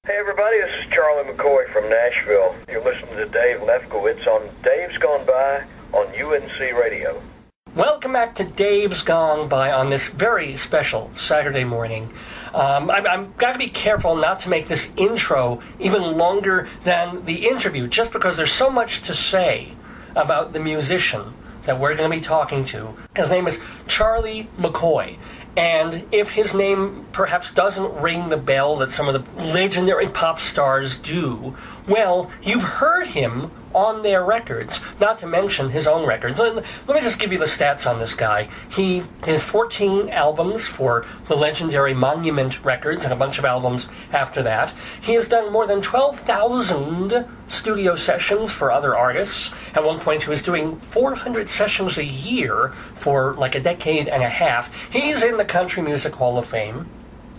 Hey everybody, this is Charlie McCoy from Nashville. You're listening to Dave Lefkowitz on Dave's Gone By on UNC Radio. Welcome back to Dave's Gone By on this very special Saturday morning. I've got to be careful not to make this intro even longer than the interview, just because there's so much to say about the musician that we're going to be talking to. His name is Charlie McCoy. And if his name perhaps doesn't ring the bell that some of the legendary pop stars do, well, you've heard him on their records, not to mention his own records. Let me just give you the stats on this guy. He did 14 albums for the legendary Monument Records and a bunch of albums after that. He has done more than 12,000 studio sessions for other artists. At one point, he was doing 400 sessions a year for like a decade and a half. He's in the Country Music Hall of Fame.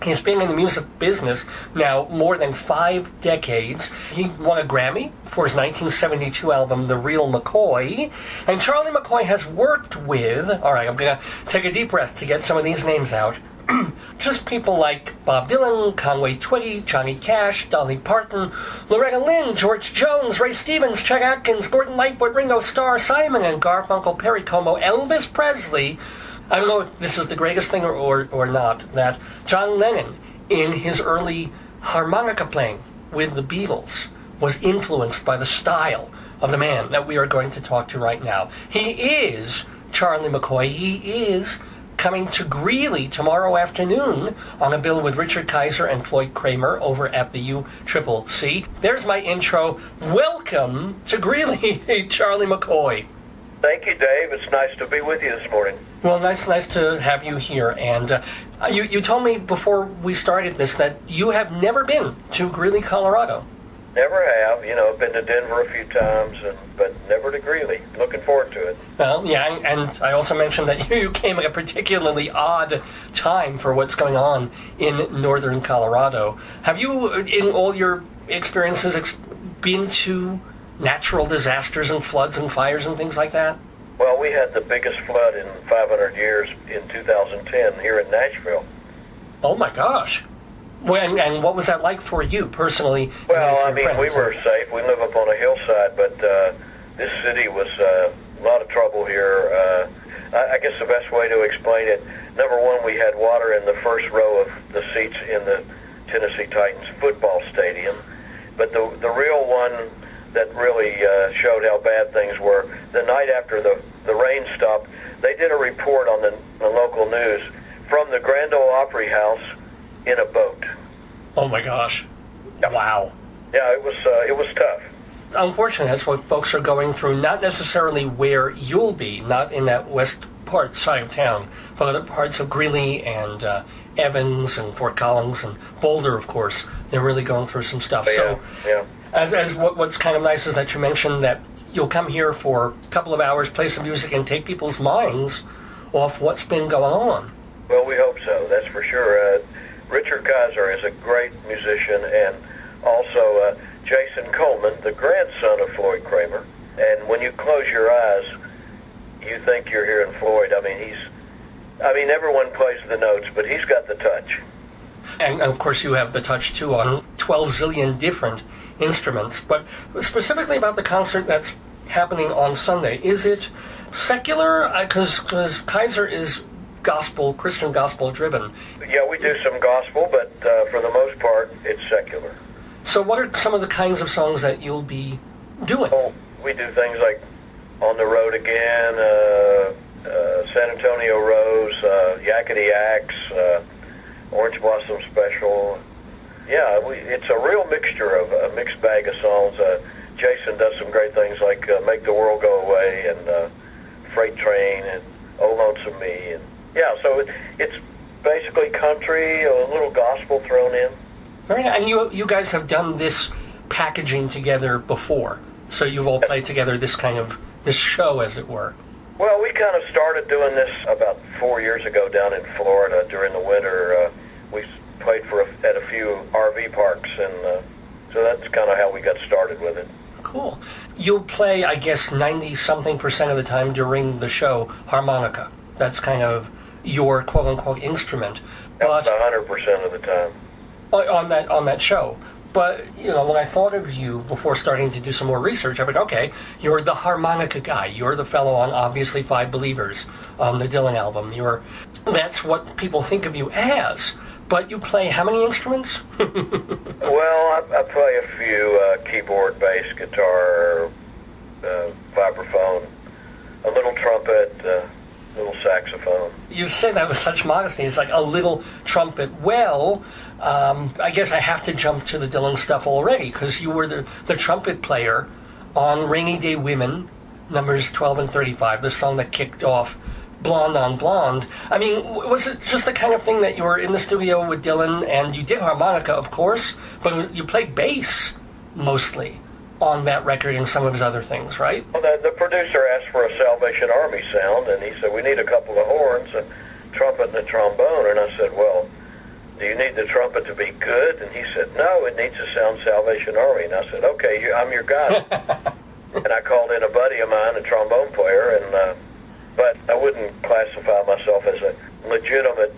He's been in the music business now more than 5 decades. He won a Grammy for his 1972 album, The Real McCoy. And Charlie McCoy has worked with, all right, I'm going to take a deep breath to get some of these names out, just people like Bob Dylan, Conway Twitty, Johnny Cash, Dolly Parton, Loretta Lynn, George Jones, Ray Stevens, Chet Atkins, Gordon Lightfoot, Ringo Starr, Simon and Garfunkel, Perry Como, Elvis Presley. I don't know if this is the greatest thing or not, that John Lennon, in his early harmonica playing with the Beatles, was influenced by the style of the man that we are going to talk to right now. He is Charlie McCoy. He is coming to Greeley tomorrow afternoon on a bill with Richard Kaiser and Floyd Kramer over at the UCCC. There's my intro. Welcome to Greeley, Charlie McCoy. Thank you, Dave. It's nice to be with you this morning. Well, nice to have you here. And you told me before we started this that you have never been to Greeley, Colorado. Never have. I've been to Denver a few times, but never to Greeley. Looking forward to it. Well, yeah, and I also mentioned that you came at a particularly odd time for what's going on in northern Colorado. Have you, in all your experiences, been to natural disasters and floods and fires and things like that? Well, we had the biggest flood in 500 years in 2010 here in Nashville. Oh my gosh. Well, and what was that like for you personally? Well, I mean, we were safe. We live up on a hillside, but this city was a lot of trouble here. I guess the best way to explain it, number one, we had water in the first row of the seats in the Tennessee Titans football stadium. But the real one that really showed how bad things were, the night after the rain stopped, they did a report on the local news from the Grand Ole Opry House in a boat. Oh my gosh. Yeah. Wow. Yeah, it was tough. Unfortunately, that's what folks are going through, not necessarily where you'll be, not in that west part side of town, but other parts of Greeley and Evans and Fort Collins and Boulder, of course. They're really going through some stuff. Yeah, yeah. As what's kind of nice is that you mentioned that you'll come here for a couple of hours, play some music, and take people's minds off what's been going on. Well, we hope so, that's for sure. Richard Kaiser is a great musician, and also Jason Coleman, the grandson of Floyd Kramer. And when you close your eyes, you think you're hearing Floyd. I mean, everyone plays the notes, but he's got the touch. And, of course, you have the touch, too, on 12 zillion different instruments. But specifically about the concert that's happening on Sunday, is it secular? Because Kaiser is Christian gospel driven. Yeah, we do some gospel, but for the most part, it's secular. So what are some of the kinds of songs that you'll be doing? Well, we do things like On the Road Again, San Antonio Rose, Yakety Axe, Orange Blossom Special. Yeah, it's a real mixture of a mixed bag of songs. Jason does some great things like Make the World Go Away and Freight Train and Oh Lonesome Me. And yeah, so it's basically country, a little gospel thrown in. Very nice. And you guys have done this packaging together before, so you've all played together this show, as it were. Well, we kind of started doing this about 4 years ago down in Florida during the winter. We played at a few RV parks, and so that's kind of how we got started with it. Cool. You'll play, I guess, 90-something% of the time during the show harmonica. That's kind of your quote-unquote instrument. That's 100% of the time. On that show. But, when I thought of you before starting to do some more research, I went, okay, you're the harmonica guy. You're the fellow on, obviously, Five Believers on the Dylan album. That's what people think of you as. But you play how many instruments? Well, I play a few, keyboard, bass, guitar, vibraphone, a little trumpet, little saxophone. You say that with such modesty. It's like a little trumpet. Well, I guess I have to jump to the Dylan stuff already, because you were the trumpet player on Rainy Day Women, numbers 12 and 35, the song that kicked off Blonde on Blonde. I mean, was it just the kind of thing that you were in the studio with Dylan, and you did harmonica, of course, but you played bass mostly on that record and some of his other things, right? Well, the producer asked for a Salvation Army sound, and he said, we need a couple of horns, a trumpet and a trombone. And I said, well, do you need the trumpet to be good? And he said, no, it needs to sound Salvation Army. And I said, okay, I'm your guy. And I called in a buddy of mine, a trombone player, and but I wouldn't classify myself as a legitimate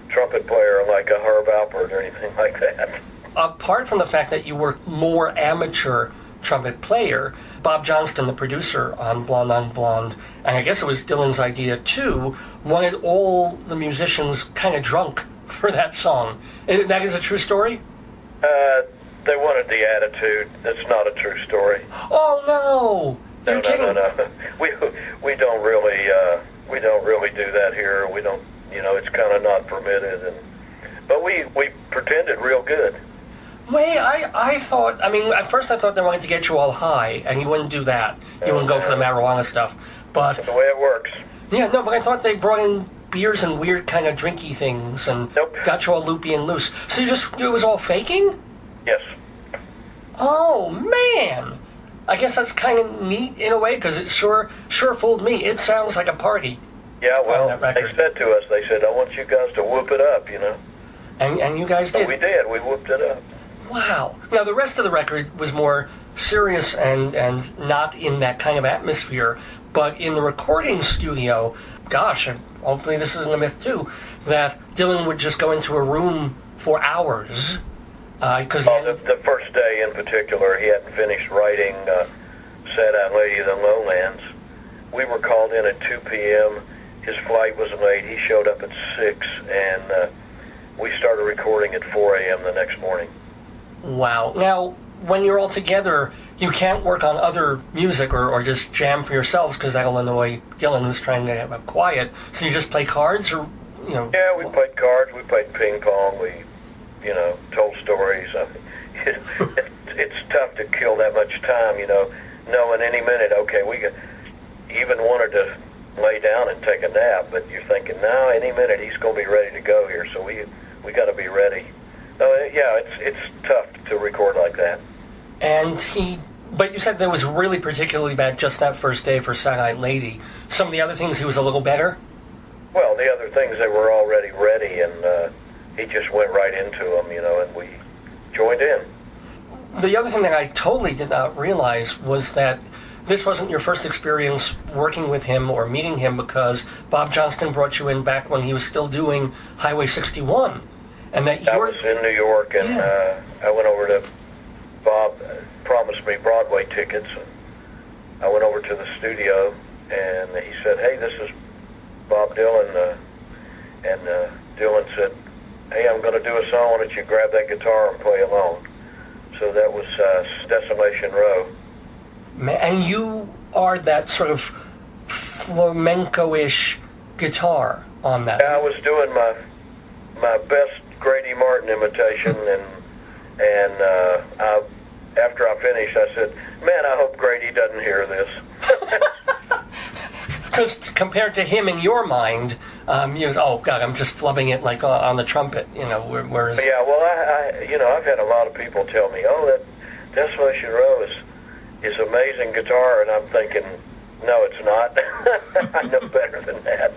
trumpet player like a Herb Alpert or anything like that. Apart from the fact that you were more amateur trumpet player, Bob Johnston, the producer on Blonde, and I guess it was Dylan's idea too, wanted all the musicians kind of drunk for that song. That is a true story? They wanted the attitude. That's not a true story. Oh no! You're kidding. No. We don't really do that here. We don't. It's kind of not permitted. But we pretended real good. Wait, I thought, at first I thought they wanted to get you all high, and you wouldn't do that. You wouldn't go for the marijuana stuff. But that's the way it works. Yeah, no, but I thought they brought in beers and weird kind of drinky things and got you all loopy and loose. So it was all faking? Yes. Oh, man! I guess that's kind of neat in a way, because it sure fooled me. It sounds like a party. Yeah, well, they said to us, I want you guys to whoop it up, And you guys did. We did. We whooped it up. Wow. Now, the rest of the record was more serious and not in that kind of atmosphere. But in the recording studio, gosh, and hopefully this isn't a myth too, that Dylan would just go into a room for hours. The first day in particular, he hadn't finished writing Sad Eyed Lady of the Lowlands. We were called in at 2 p.m. His flight was late. He showed up at 6, and we started recording at 4 a.m. the next morning. Wow. Now, when you're all together, you can't work on other music or just jam for yourselves, because that'll annoy Dylan, who's trying to have a quiet. So you just play cards, or, Yeah, we played cards. We played ping pong. We, told stories. It's tough to kill that much time, knowing any minute, okay, we even wanted to lay down and take a nap, but you're thinking, no, any minute he's going to be ready to go here, so we got to be ready. It's tough to record like that. But you said that was really particularly bad just that first day for Sad Eyed Lady. Some of the other things he was a little better? Well, the other things, they were already ready, and he just went right into them, and we joined in. The other thing that I totally did not realize was that this wasn't your first experience working with him or meeting him, because Bob Johnston brought you in back when he was still doing Highway 61. And that I was in New York, and I went over to Bob, promised me Broadway tickets. I went over to the studio, and he said, hey, this is Bob Dylan. And Dylan said, hey, I'm going to do a song. Why don't you grab that guitar and play along? So that was Desolation Row. And you are that sort of flamenco-ish guitar on that. Yeah, I was doing my best Grady Martin imitation, and after I finished, I said, man, I hope Grady doesn't hear this. Because compared to him in your mind, oh God, I'm just flubbing it like on the trumpet, whereas... Yeah, well, I've had a lot of people tell me, oh, that Desolation Row is amazing guitar, and I'm thinking, no, it's not. I know better than that.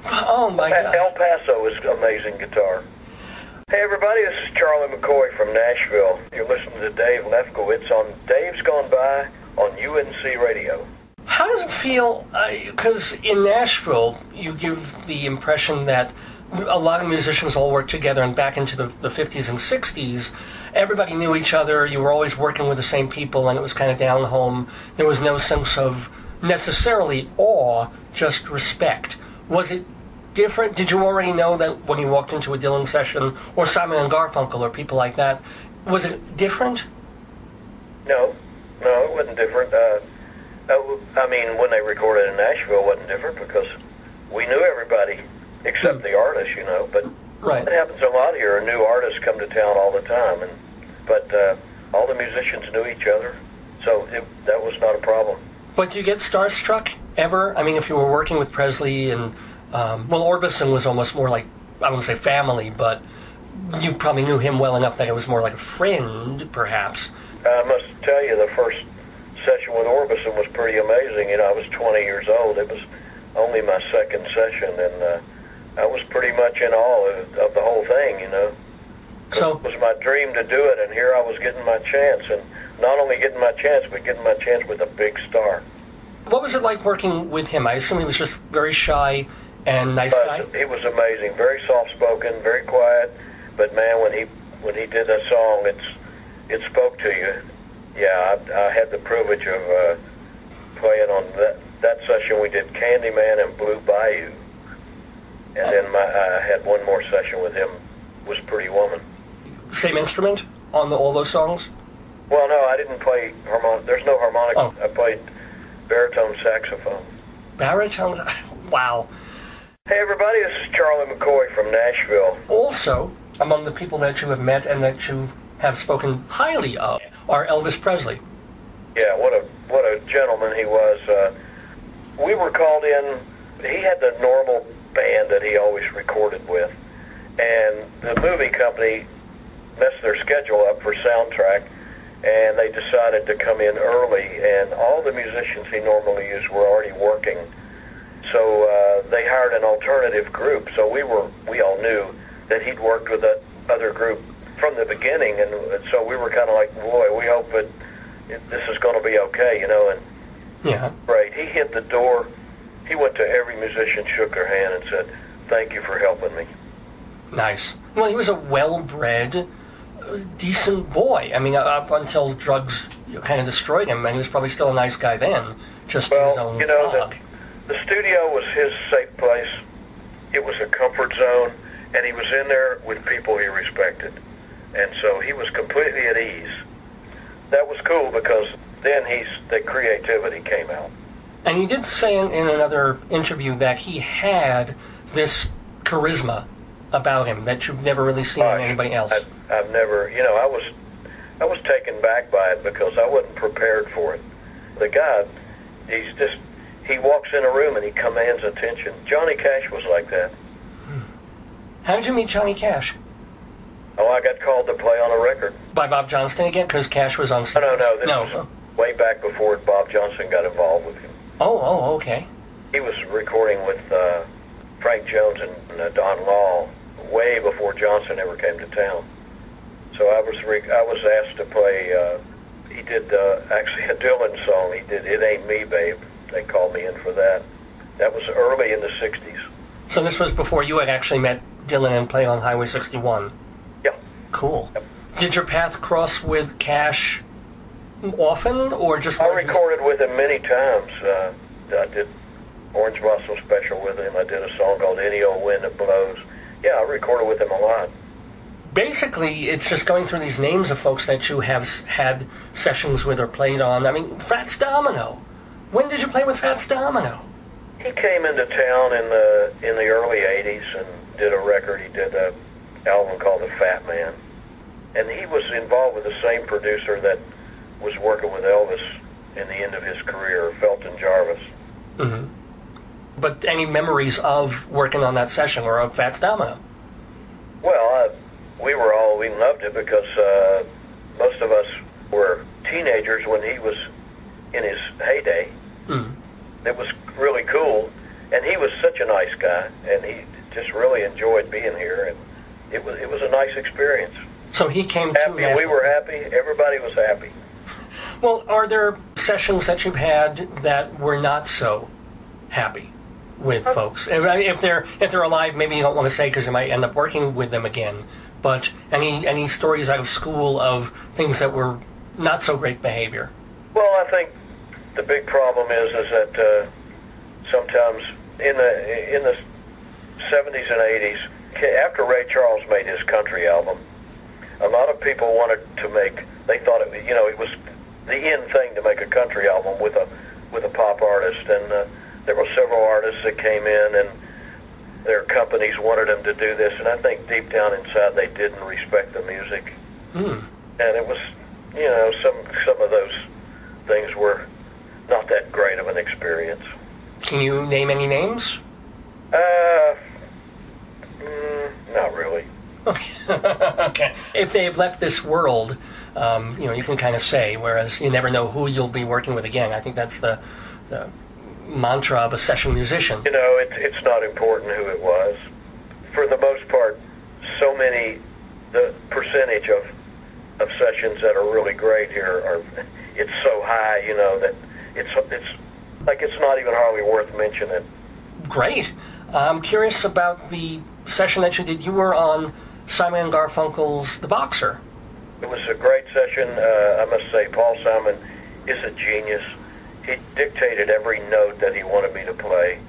Oh my God. El Paso is amazing guitar. Hey everybody, this is Charlie McCoy from Nashville. You're listening to Dave Lefkowitz on Dave's Gone By on UNC Radio. How does it feel, because in Nashville, you give the impression that a lot of musicians all worked together, and back into the 50s and 60s, everybody knew each other. You were always working with the same people, and it was kind of down home. There was no sense of necessarily awe, just respect. Was it different? Did you already know that when you walked into a Dylan session, or Simon and Garfunkel, or people like that, was it different? No, it wasn't different. I mean, when they recorded in Nashville, it wasn't different because we knew everybody except the artists, you know. But right. It happens a lot here. New artists come to town all the time, but all the musicians knew each other, so that was not a problem. But do you get starstruck ever? I mean, if you were working with Presley and, Orbison was almost more like, I wouldn't say family, but you probably knew him well enough that it was more like a friend, perhaps. I must tell you, the first session with Orbison was pretty amazing. You know, I was 20 years old. It was only my second session, and I was pretty much in awe of the whole thing, you know. So it was my dream to do it, and here I was getting my chance, and not only getting my chance, but getting my chance with a big star. What was it like working with him? I assume he was just very shy and nice guy? He was amazing, very soft-spoken, very quiet, but man, when he did that song, it spoke to you. Yeah, I had the privilege of playing on that session. We did Candyman and Blue Bayou, and then I had one more session with him, was Pretty Woman. Same instrument on all those songs? Well, no, I didn't play harmonica. There's no harmonica. Oh. I played baritone saxophone. Baritone? Wow. Hey, everybody, this is Charlie McCoy from Nashville. Also, among the people that you have met and that you have spoken highly of are Elvis Presley. Yeah, what a gentleman he was. We were called in. He had the normal band that he always recorded with, and the movie company messed their schedule up for soundtrack, and they decided to come in early, and all the musicians he normally used were already working. So they hired an alternative group. So we all knew that he'd worked with that other group from the beginning, and so we were kind of like, boy, we hope that this is going to be okay, you know. And yeah, right, he hit the door. He went to every musician, shook their hand, and said, "Thank you for helping me." Nice. Well, he was a well-bred, decent boy. I mean, up until drugs kind of destroyed him, and he was probably still a nice guy then, just in his own fog. The studio was his safe place. It was a comfort zone, and he was in there with people he respected. And so he was completely at ease. That was cool because then the creativity came out. And you did say in another interview that he had this charisma about him that you've never really seen in anybody else. I've never, you know, I was taken back by it because I wasn't prepared for it. The guy, he walks in a room and he commands attention. Johnny Cash was like that. How did you meet Johnny Cash? Oh, I got called to play on a record. By Bob Johnston again? Because Cash was on stage. No. This was way back before Bob Johnston got involved with him. Oh, okay. He was recording with Frank Jones and Don Law way before Johnson ever came to town. So I was asked to play. He did actually a Dylan song. He did "It Ain't Me, Babe." They called me in for that. That was early in the '60s. So this was before you had actually met Dylan and played on Highway 61. Yeah. Cool. Yep. Did your path cross with Cash often, or just? I recorded with him many times. I did Orange Blossom Special with him. I did a song called "Any Old Wind That Blows." Yeah, I recorded with him a lot. Basically, it's just going through these names of folks that you have had sessions with or played on. I mean, Fats Domino. When did you play with Fats Domino? He came into town in the early '80s and did a record. He did an album called The Fat Man, and he was involved with the same producer that was working with Elvis in the end of his career, Felton Jarvis. Mm-hmm. But any memories of working on that session or of Fats Domino? Well, we loved it because most of us were teenagers when he was in his heyday. Mm. It was really cool, and he was such a nice guy, and he just really enjoyed being here, and it was a nice experience. So he came happy, and we were happy. Everybody was happy. Well, are there sessions that you've had that were not so happy? with folks? If they're alive, maybe you don't want to say because you might end up working with them again. But any stories out of school of things that were not so great behavior? Well, I think the big problem is that sometimes in the 70s and 80s, after Ray Charles made his country album, a lot of people wanted to make. They thought it was the in thing to make a country album with a pop artist, and there were several artists that came in, and their companies wanted them to do this, and I think deep down inside they didn't respect the music, and it was, some of those things were not that great of an experience. Can you name any names? Not really. Okay. If they've left this world, you can kind of say, whereas you never know who you'll be working with again. I think that's the mantra of a session musician. It's not important who it was. For the most part, the percentage of sessions that are really great here it's so high, that it's not even hardly worth mentioning. Great. I'm curious about the session that you did. You were on Simon and Garfunkel's The Boxer. It was a great session. I must say, Paul Simon is a genius. He dictated every note that he wanted me to play.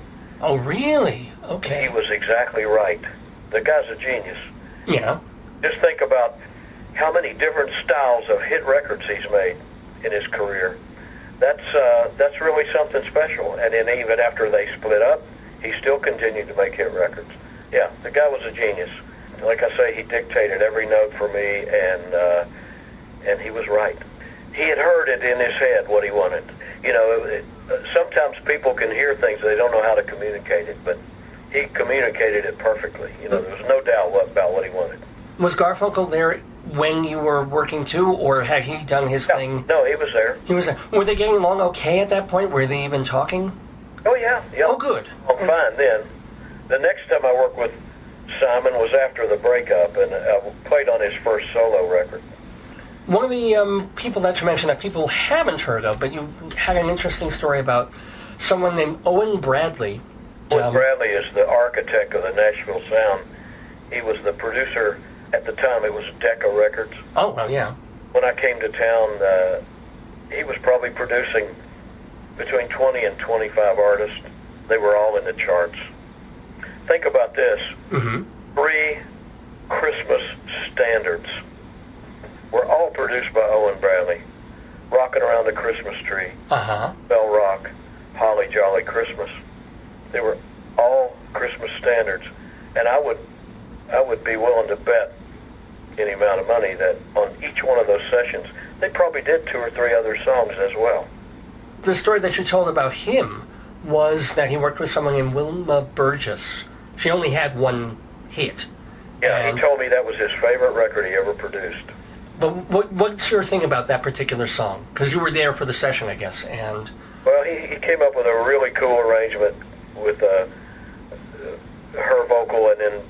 Oh, really? Okay. He was exactly right. The guy's a genius. Yeah. Just think about how many different styles of hit records he's made in his career. That's really something special. And then even after they split up, he still continued to make hit records. Yeah, the guy was a genius. Like I say, he dictated every note for me, and he was right. He had heard it in his head what he wanted. Sometimes people can hear things, they don't know how to communicate it, but he communicated it perfectly. There was no doubt about what he wanted. Was Garfunkel there when you were working too, or had he done his thing? No, he was there. He was there. Were they getting along okay at that point? Were they even talking? Oh, yeah. Oh, good. Oh, fine then. The next time I worked with Simon was after the breakup, and I played on his first solo record. One of the people that you mentioned that people haven't heard of, but you had an interesting story about someone named Owen Bradley. Owen Bradley is the architect of the Nashville sound. He was the producer at the time. It was Decca Records. Oh, well, yeah. When I came to town, he was probably producing between 20 and 25 artists. They were all in the charts. Think about this. 3 Christmas standards were all produced by Owen Bradley. Rocking Around the Christmas Tree, Bell Rock, Holly Jolly Christmas. They were all Christmas standards. And I would be willing to bet any amount of money that on each one of those sessions, they probably did 2 or 3 other songs as well. The story that you told about him was that he worked with someone named Wilma Burgess. She only had one hit. Yeah, he told me that was his favorite record he ever produced. But what's your thing about that particular song? Because you were there for the session, I guess. And well, he came up with a really cool arrangement with her vocal and then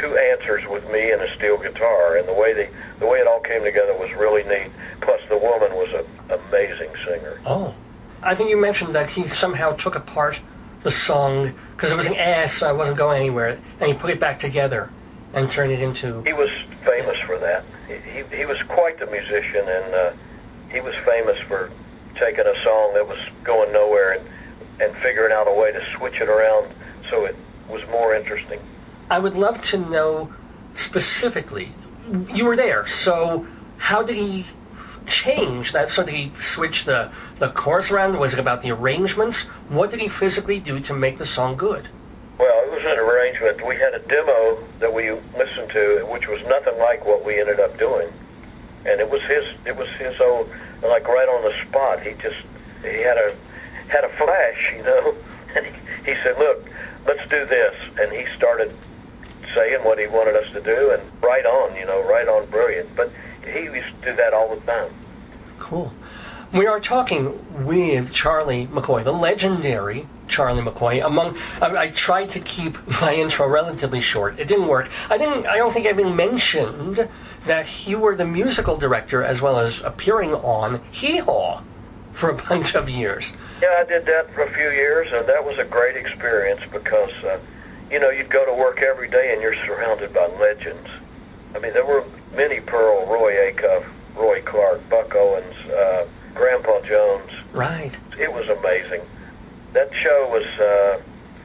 2 answers with me and a steel guitar. And the way it all came together was really neat. Plus, the woman was an amazing singer. Oh. I think you mentioned that he somehow took apart the song because it was an ass, so I wasn't going anywhere, and he put it back together and turned it into... He was famous for that. He was quite the musician, and he was famous for taking a song that was going nowhere and figuring out a way to switch it around so it was more interesting. I would love to know specifically, you were there, so how did he change that? So did he switch the chorus around? Was it about the arrangements? What did he physically do to make the song good? Well, it was an arrangement. We had a demo that we listened to, which was nothing like what we ended up doing, and it was his own, like right on the spot. He had a flash, and he said, "Look, let's do this," and he started saying what he wanted us to do, and right on, brilliant. But he used to do that all the time. Cool. We are talking with Charlie McCoy, the legendary Charlie McCoy. I tried to keep my intro relatively short. It didn't work. I don't think I even mentioned that you were the musical director as well as appearing on Hee Haw for a bunch of years. Yeah, I did that for a few years, and that was a great experience because, you'd go to work every day and you're surrounded by legends. I mean, there were Minnie Pearl, Roy Acuff, Roy Clark, Buck Owens, Grandpa Jones. Right. It was amazing. That show was,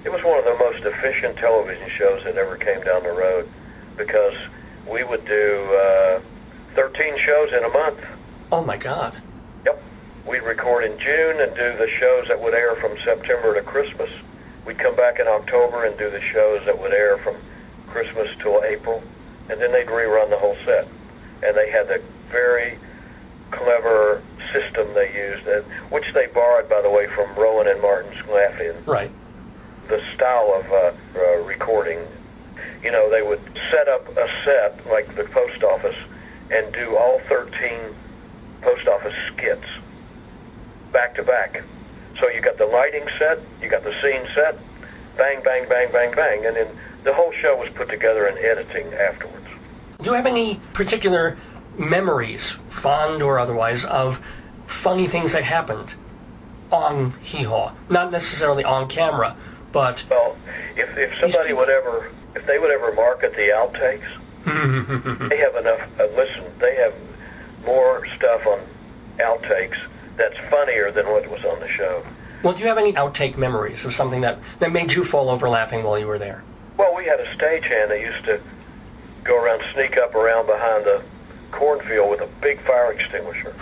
it was one of the most efficient television shows that ever came down the road because we would do 13 shows in a month. Oh, my God. Yep. We'd record in June and do the shows that would air from September to Christmas. We'd come back in October and do the shows that would air from Christmas till April, and then they'd rerun the whole set. And they had the very clever system they used, which they borrowed, by the way, from Rowan and Martin's Laughing. Right. The style of recording. They would set up a set, like the post office, and do all 13 post office skits back to back. So you got the lighting set, you got the scene set, bang, bang, bang, bang, bang, and then the whole show was put together in editing afterwards. Do you have any particular memories, fond or otherwise, of funny things that happened on Hee Haw? Not necessarily on camera, but... Well, if somebody would ever, if they would ever market the outtakes, they have enough, listen, they have more stuff on outtakes that's funnier than what was on the show. Well, do you have any outtake memories of something that made you fall over laughing while you were there? Well, we had a stagehand that used to go around, sneak up around behind the cornfield with a big fire extinguisher.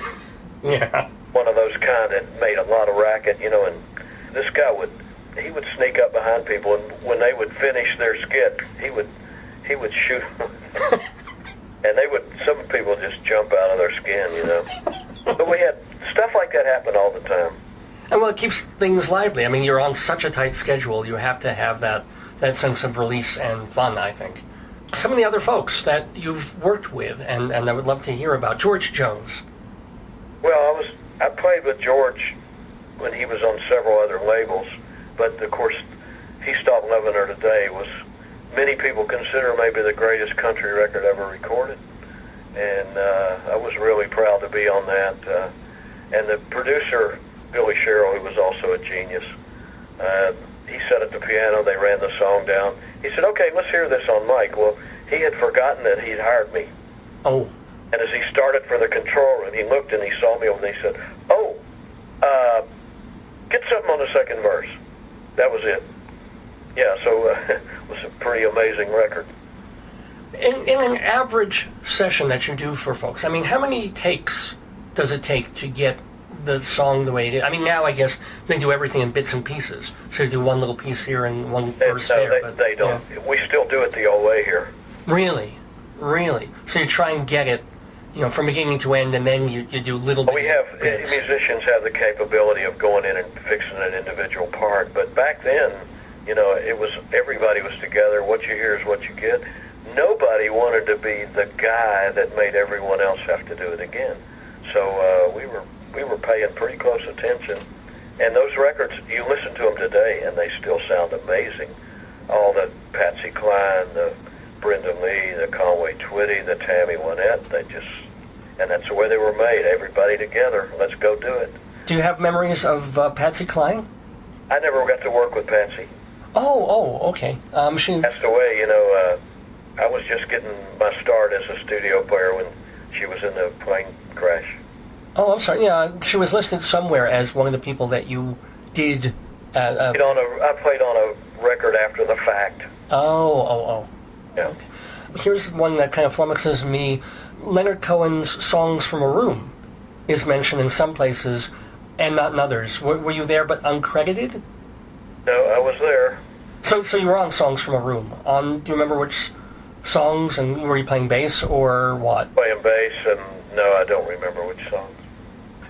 Yeah. One of those kind that made a lot of racket, and this guy would sneak up behind people, and when they would finish their skit, he would shoot them. And some people just jump out of their skin, But we had stuff like that happen all the time. And well, it keeps things lively. I mean, you're on such a tight schedule, you have to have that sense of release and fun, I think. Some of the other folks that you've worked with, and I would love to hear about. George Jones. Well, I played with George when he was on several other labels, but of course, He Stopped Loving Her Today was, many people consider maybe the greatest country record ever recorded. And I was really proud to be on that. And the producer, Billy Sherrill, who was also a genius, he sat at the piano, they ran the song down. He said, okay, let's hear this on mic. Well, he had forgotten that he'd hired me. Oh. And as he started for the control room, he looked and he saw me over and he said, oh, get something on the second verse. That was it. Yeah, so it was a pretty amazing record. In an average session that you do for folks, I mean, how many takes does it take to get the song the way it is? I mean, now I guess they do everything in bits and pieces. So you do one little piece here and one verse there. No, they don't. Yeah. We still do it the old way here. Really? Really? So you try and get it, from beginning to end, and then you do little bits. Musicians have the capability of going in and fixing an individual part, but back then, it was, everybody was together. What you hear is what you get. Nobody wanted to be the guy that made everyone else have to do it again. So we were paying pretty close attention. And those records, you listen to them today, and they still sound amazing. All the Patsy Cline, the Brenda Lee, the Conway Twitty, the Tammy Wynette, and that's the way they were made. Everybody together, let's go do it. Do you have memories of Patsy Cline? I never got to work with Patsy. Oh, okay. She passed away, I was just getting my start as a studio player when she was in the plane crash. Oh, I'm sorry. Yeah, she was listed somewhere as one of the people that you did. I played on a record after the fact. Oh. Yeah. Okay. Here's one that kind of flummoxes me. Leonard Cohen's Songs from a Room is mentioned in some places and not in others. Were you there but uncredited? No, I was there. So you were on Songs from a Room. Do you remember which songs, and were you playing bass or what? Playing bass, and no, I don't remember which songs.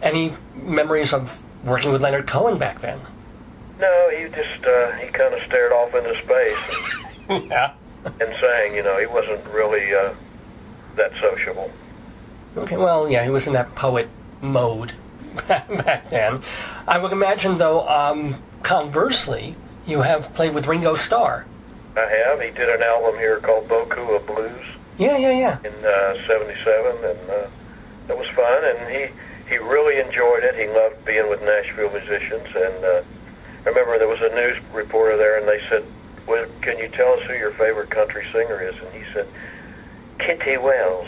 Any memories of working with Leonard Cohen back then? No, he just, he kind of stared off into space. Yeah. And sang, he wasn't really that sociable. Okay, well, yeah, he was in that poet mode back then. I would imagine, though, conversely, you have played with Ringo Starr. I have. He did an album here called Boku of Blues. Yeah. In 77, and that was fun. And he really enjoyed it. He loved being with Nashville musicians. And I remember there was a news reporter there, and they said, well, can you tell us who your favorite country singer is? And he said, Kitty Wells.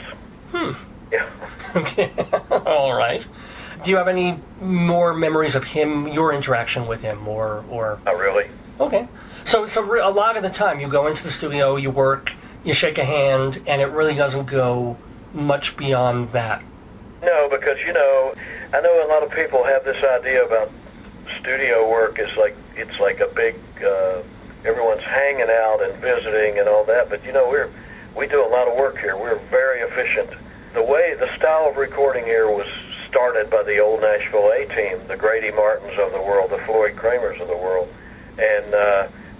Yeah. Okay. All right. Do you have any more memories of him, your interaction with him, or? Not really. Okay. So a lot of the time you go into the studio, you work, you shake a hand, and it really doesn't go much beyond that. No, because, you know, I know a lot of people have this idea about studio work is like, it's like a big, everyone's hanging out and visiting and all that, but, you know, we do a lot of work here. We're very efficient. The style of recording here was started by the old Nashville A-team, the Grady Martins of the world, the Floyd Kramers of the world, and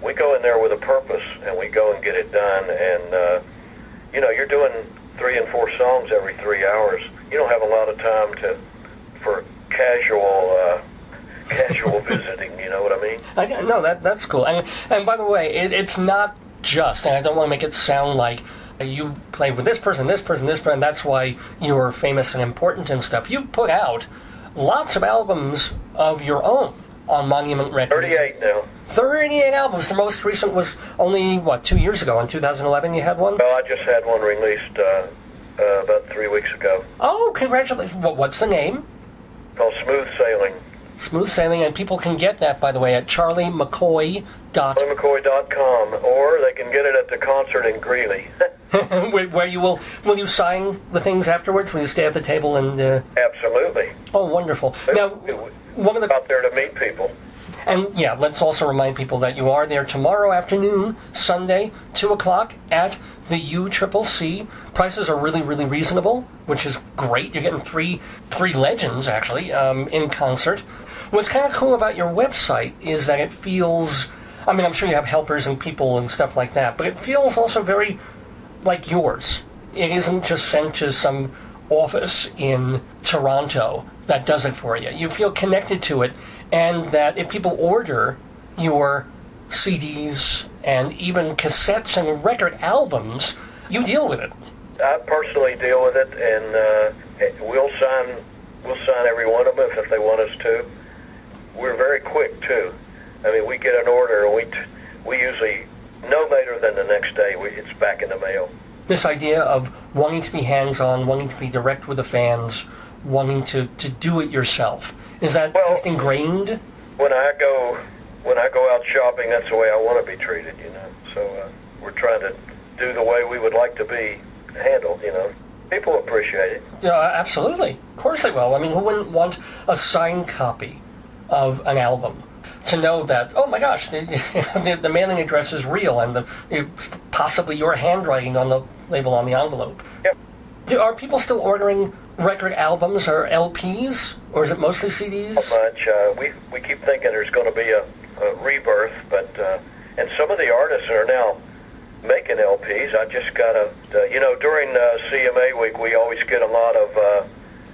we go in there with a purpose, and we go and get it done, and, you know, you're doing 3 and 4 songs every 3 hours. You don't have a lot of time for casual visiting, you know what I mean? No, that's cool. And by the way, it's not just, and I don't want to make it sound like you played with this person, and that's why you're famous and important and stuff. You put out lots of albums of your own on Monument Records. 38 now. 38 albums. The most recent was only, 2 years ago? In 2011 you had one? Well, I just had one released about 3 weeks ago. Oh, congratulations. What's the name? Called Smooth Sailing. Smooth Sailing, and people can get that, by the way, at charliemccoy.com. charliemccoy.com, or they can get it at the concert in Greeley. Where you will you sign the things afterwards? Will you stay at the table and... Absolutely. Oh, wonderful. Now, one of the... out there to meet people. And, yeah, let's also remind people that you are there tomorrow afternoon, Sunday, 2 o'clock, at the UCCC. Prices are really, really reasonable, which is great. You're getting three legends, actually, in concert. What's kind of cool about your website is that it feels... I mean, I'm sure you have helpers and people and stuff like that, but it feels also very like yours. It isn't just sent to some office in Toronto that does it for you. You feel connected to it, and that if people order your CDs and even cassettes and record albums, you deal with it. I personally deal with it, and we'll sign every one of them if they want us to. We're very quick too. I mean, we get an order, and we usually no later than the next day it's back in the mail. This idea of wanting to be hands-on, wanting to be direct with the fans, wanting to do it yourself, is that just ingrained? When I go out shopping, that's the way I want to be treated, you know. So we're trying to do the way we would like to be handled, you know. People appreciate it. Yeah, absolutely. Of course they will. I mean, who wouldn't want a signed copy of an album? To know that, oh my gosh, the mailing address is real, and possibly your handwriting on the label on the envelope. Yep. Are people still ordering record albums or LPs, or is it mostly CDs? Not much. We keep thinking there's going to be a rebirth, but and some of the artists are now making LPs. I just got during CMA week, we always get a lot of.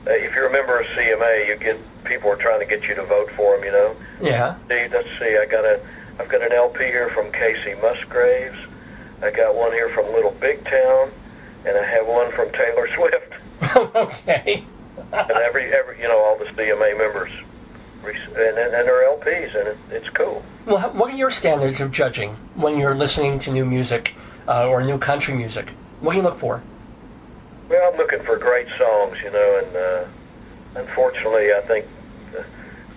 If you're a member of CMA, you get people are trying to get you to vote for them, you know. Yeah. Let's see. I've got an LP here from Casey Musgraves. I got one here from Little Big Town, and I have one from Taylor Swift. Okay. And every all the CMA members, and their LPs, and it's cool. Well, what are your standards of judging when you're listening to new music or new country music? What do you look for? Well, I'm looking for great songs, you know, and unfortunately, I think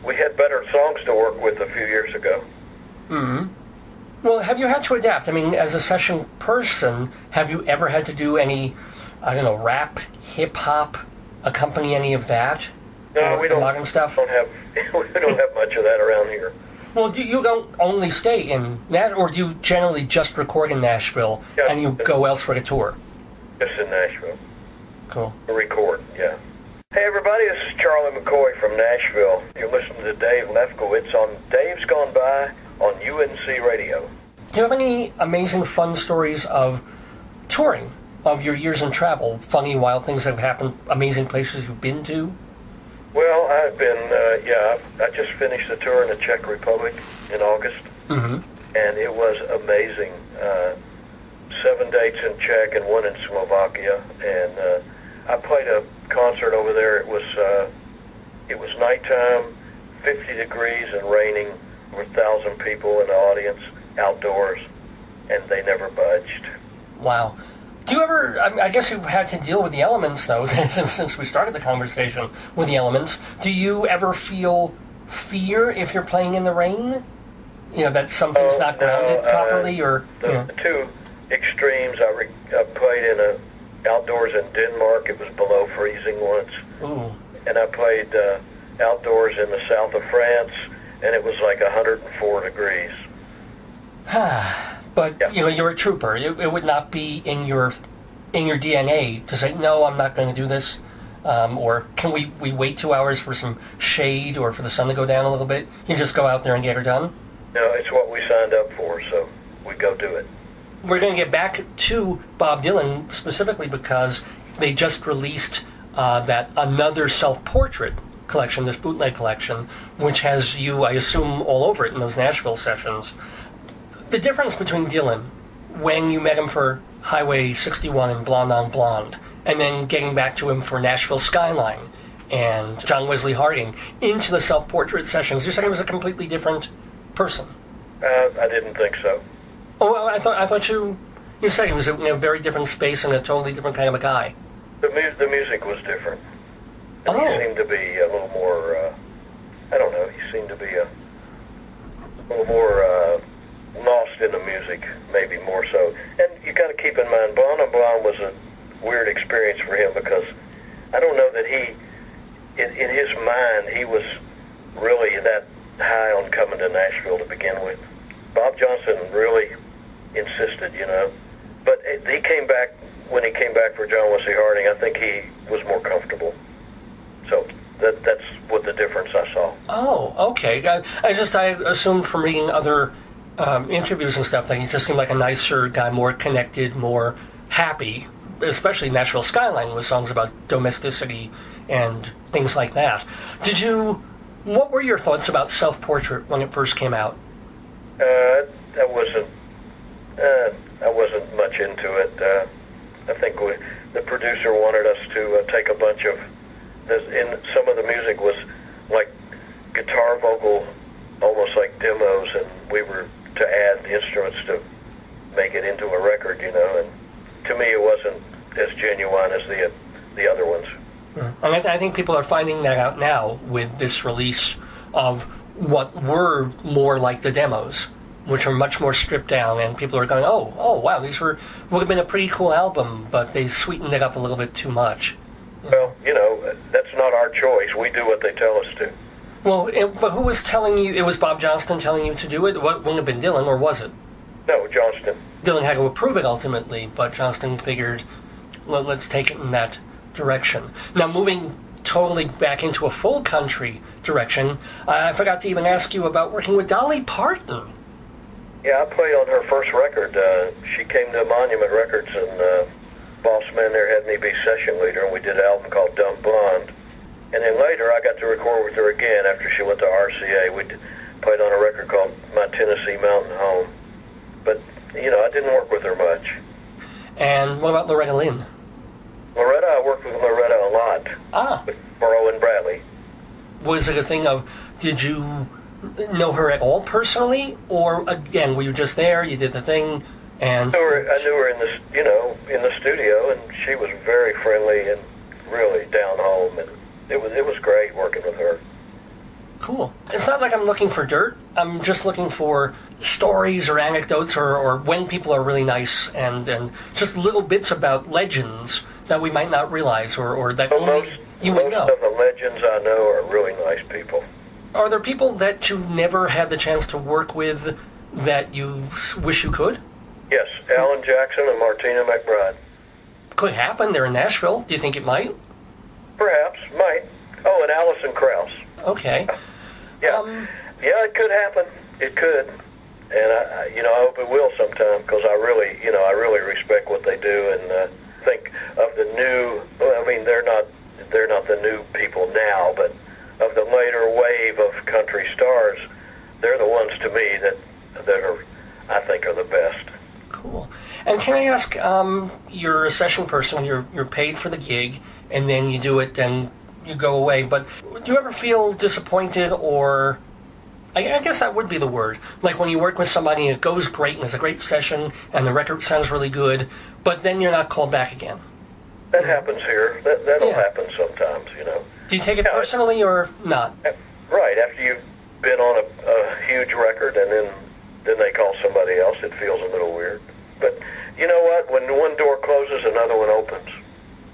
we had better songs to work with a few years ago. Mm-hmm. Well, have you had to adapt? I mean, as a session person, have you ever had to do any, rap, hip-hop, accompany any of that? No, we don't. Modern stuff? We don't have much of that around here. Well, you don't only stay in that, or do you generally just record in Nashville and you go elsewhere to tour? Just in Nashville. Cool. Record, yeah. Hey everybody, this is Charlie McCoy from Nashville. You're listening to Dave Lefkowitz on Dave's Gone By on UNC Radio. Do you have any amazing fun stories of touring, of your years in travel? Funny, wild things that have happened, amazing places you've been to? Well, I've been, I just finished the tour in the Czech Republic in August, and it was amazing. 7 dates in Czech and 1 in Slovakia, and I played a concert over there. It was time, 50 degrees and raining, with 1,000 people in the audience, outdoors, and they never budged. Wow. Do you ever, I guess you've had to deal with the elements, though, since we started the conversation with the elements. Do you ever feel fear if you're playing in the rain? You know, that something's not grounded properly? Or the two extremes, I played in outdoors in Denmark. It was below freezing once. Ooh. And I played outdoors in the south of France, and it was like 104 degrees. But, you know, you're a trooper. It would not be in your DNA to say, no, I'm not going to do this. Or can we wait 2 hours for some shade or for the sun to go down a little bit? You just go out there and get her done? No, it's what we signed up for, so we go do it. We're going to get back to Bob Dylan specifically because they just released that Another Self-Portrait collection, this bootleg collection, which has you, I assume, all over it in those Nashville sessions. The difference between Dylan, when you met him for Highway 61 and Blonde on Blonde, and then getting back to him for Nashville Skyline and John Wesley Harding, into the self-portrait sessions, you're saying he was a completely different person? I didn't think so. Oh, I thought you said he was in a very different space and a totally different kind of a guy. The music was different. And Oh. He seemed to be a little more, I don't know, he seemed to be a little more lost in the music, maybe more so. And you got to keep in mind, Blonde on Blonde was a weird experience for him because I don't know that he, in his mind, he was really that high on coming to Nashville to begin with. Bob Johnson really insisted, you know. But he came back, when he came back for John Wesley Harding, I think he was more comfortable. So that's what the difference I saw. Oh, okay. I assumed from reading other interviews and stuff that he just seemed like a nicer guy, more connected, more happy, especially Nashville Skyline with songs about domesticity and things like that. What were your thoughts about Self-Portrait when it first came out? I wasn't much into it. I think the producer wanted us to take a bunch of, some of the music was like guitar vocal, almost like demos, and we were to add instruments to make it into a record, you know, and to me it wasn't as genuine as the other ones. And I think people are finding that out now with this release of what were more like the demos, which are much more stripped down, and people are going, oh, wow, would have been a pretty cool album, but they sweetened it up a little bit too much. Well, you know, that's not our choice. We do what they tell us to. Well, but who was telling you? It was Bob Johnston telling you to do it? What wouldn't have been Dylan, or was it? No, Johnston. Dylan had to approve it ultimately, but Johnston figured, well, let's take it in that direction. Now, moving totally back into a full country direction, I forgot to even ask you about working with Dolly Parton. Yeah, I played on her first record. She came to Monument Records, and Boss Man there had me be session leader, and we did an album called Dumb Blonde. And then later I got to record with her again after she went to RCA. We played on a record called My Tennessee Mountain Home. But, you know, I didn't work with her much. And what about Loretta Lynn? Loretta, I worked with Loretta a lot. With Burrow and Bradley. Was it a thing of, did you know her at all personally? Or, again, were you just there, you did the thing, and... I knew her in the studio, and she was very friendly and really down home, and it was great working with her. Cool. It's not like I'm looking for dirt. I'm just looking for stories or anecdotes or when people are really nice and just little bits about legends that we might not realize or that only you would know. Most of the legends I know are really nice people. Are there people that you never had the chance to work with that you wish you could? Yes, Alan Jackson and Martina McBride. Could happen. They're in Nashville. Do you think it might? Perhaps, might. Oh, and Alison Krauss. Okay. Yeah, it could happen. It could, and I hope it will sometime because I really respect what they do and think of the new. Well, I mean, they're not the new people now, but of the later wave of country stars, they're the ones to me that are, I think, are the best. Cool. And can I ask, you're a session person. You're paid for the gig, and then you do it and you go away. But do you ever feel disappointed, or I guess that would be the word, like when you work with somebody and it goes great and it's a great session and the record sounds really good, but then you're not called back again? That happens here. That'll happen sometimes, Do you take it personally or not? Right. After you've been on a huge record and then they call somebody else, it feels a little weird. But you know what? When one door closes, another one opens.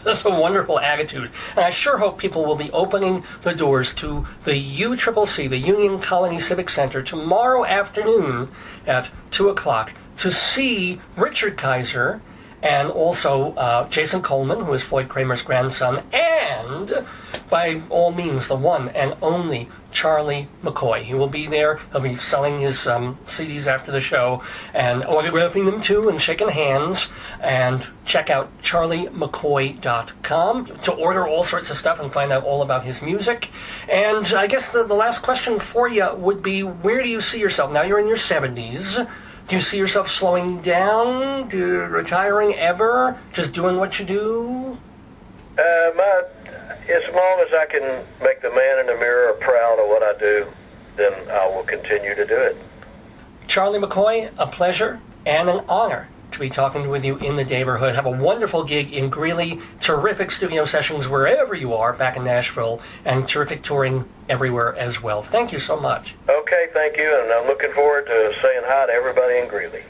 That's a wonderful attitude. And I sure hope people will be opening the doors to the UCCC, the Union Colony Civic Center, tomorrow afternoon at 2 o'clock to see Richard Kaiser and also Jason Coleman, who is Floyd Kramer's grandson, and, by all means, the one and only Charlie McCoy. He will be there. He'll be selling his CDs after the show and autographing them too and shaking hands. And check out charliemccoy.com to order all sorts of stuff and find out all about his music. And I guess the last question for you would be, where do you see yourself? Now you're in your 70s. Do you see yourself slowing down? Retiring ever? Just doing what you do? As long as I can make the man in the mirror proud of what I do, then I will continue to do it. Charlie McCoy, a pleasure and an honor to be talking with you in the neighborhood. Have a wonderful gig in Greeley, terrific studio sessions wherever you are back in Nashville, and terrific touring everywhere as well. Thank you so much. Okay, thank you, and I'm looking forward to saying hi to everybody in Greeley.